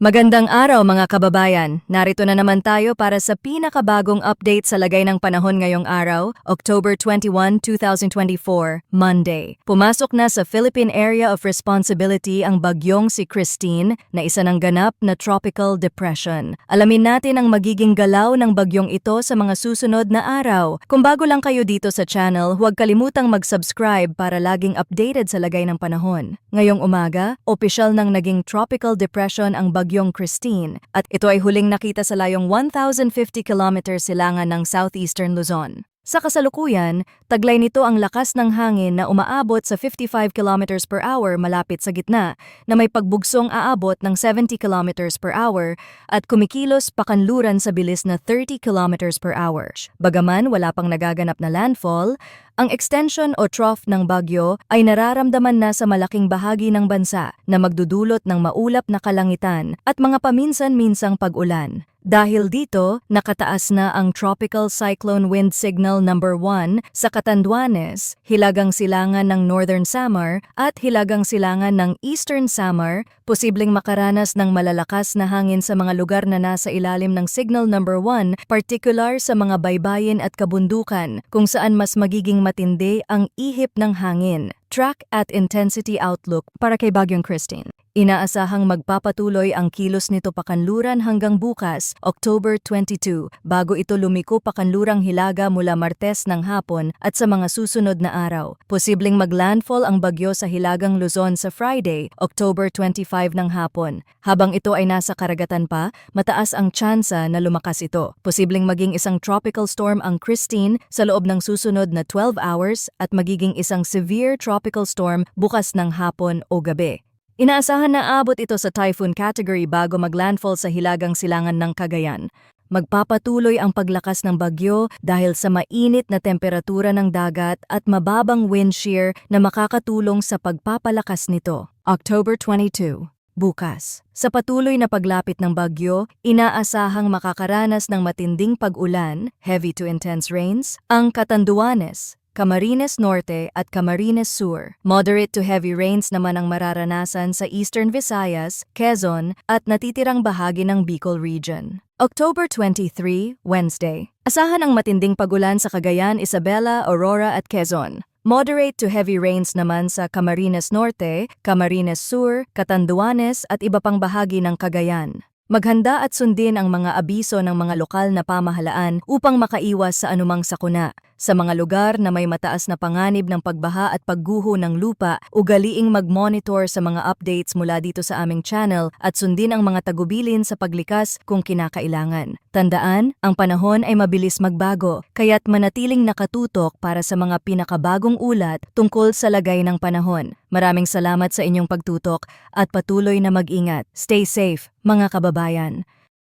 Magandang araw mga kababayan. Narito na naman tayo para sa pinakabagong update sa lagay ng panahon ngayong araw, October 21, 2024, Monday. Pumasok na sa Philippine Area of Responsibility ang bagyong si Christine na isa ng ganap na tropical depression. Alamin natin ang magiging galaw ng bagyong ito sa mga susunod na araw. Kung bago lang kayo dito sa channel, huwag kalimutang mag-subscribe para laging updated sa lagay ng panahon. Ngayong umaga, opisyal nang naging tropical depression ang bagyong Christine at ito ay huling nakita sa layong 1,050 kilometers silangan ng southeastern Luzon. Sa kasalukuyan, taglay nito ang lakas ng hangin na umaabot sa 55 kilometers per hour malapit sa gitna na may pagbugsong aabot ng 70 kilometers per hour at kumikilos pakanluran sa bilis na 30 kilometers per hour. Bagaman wala pang nagaganap na landfall, ang extension o trough ng bagyo ay nararamdaman na sa malaking bahagi ng bansa na magdudulot ng maulap na kalangitan at mga paminsan-minsang pag-ulan. Dahil dito, nakataas na ang Tropical Cyclone Wind Signal number 1 sa Catanduanes, Hilagang Silangan ng Northern Samar at Hilagang Silangan ng Eastern Samar, posibleng makaranas ng malalakas na hangin sa mga lugar na nasa ilalim ng Signal number 1, particular sa mga baybayin at kabundukan kung saan mas magiging matindi ang ihip ng hangin. Track at Intensity Outlook para kay Bagyong Christine. Inaasahang magpapatuloy ang kilos nito pakanluran hanggang bukas, October 22, bago ito lumiko pakanlurang Hilaga mula Martes ng hapon at sa mga susunod na araw. Posibleng maglandfall ang bagyo sa Hilagang Luzon sa Friday, October 25 ng hapon. Habang ito ay nasa karagatan pa, mataas ang tsansa na lumakas ito. Posibleng maging isang tropical storm ang Christine sa loob ng susunod na 12 hours at magiging isang severe tropical storm bukas ng hapon o gabi. Inaasahan na abot ito sa typhoon category bago maglandfall sa Hilagang Silangan ng Cagayan. Magpapatuloy ang paglakas ng bagyo dahil sa mainit na temperatura ng dagat at mababang wind shear na makakatulong sa pagpapalakas nito. October 22. Bukas. Sa patuloy na paglapit ng bagyo, inaasahang makakaranas ng matinding pag-ulan, heavy to intense rains, ang Catanduanes, Camarines Norte at Camarines Sur. Moderate to heavy rains naman ang mararanasan sa Eastern Visayas, Quezon at natitirang bahagi ng Bicol Region. October 23, Wednesday. Asahan ang matinding pagulan sa Cagayan, Isabela, Aurora at Quezon. Moderate to heavy rains naman sa Camarines Norte, Camarines Sur, Catanduanes at iba pang bahagi ng Cagayan. Maghanda at sundin ang mga abiso ng mga lokal na pamahalaan upang makaiwas sa anumang sakuna. Sa mga lugar na may mataas na panganib ng pagbaha at pagguho ng lupa, ugaliing mag-monitor sa mga updates mula dito sa aming channel at sundin ang mga tagubilin sa paglikas kung kinakailangan. Tandaan, ang panahon ay mabilis magbago, kaya't manatiling nakatutok para sa mga pinakabagong ulat tungkol sa lagay ng panahon. Maraming salamat sa inyong pagtutok at patuloy na mag-ingat. Stay safe, mga kababayan.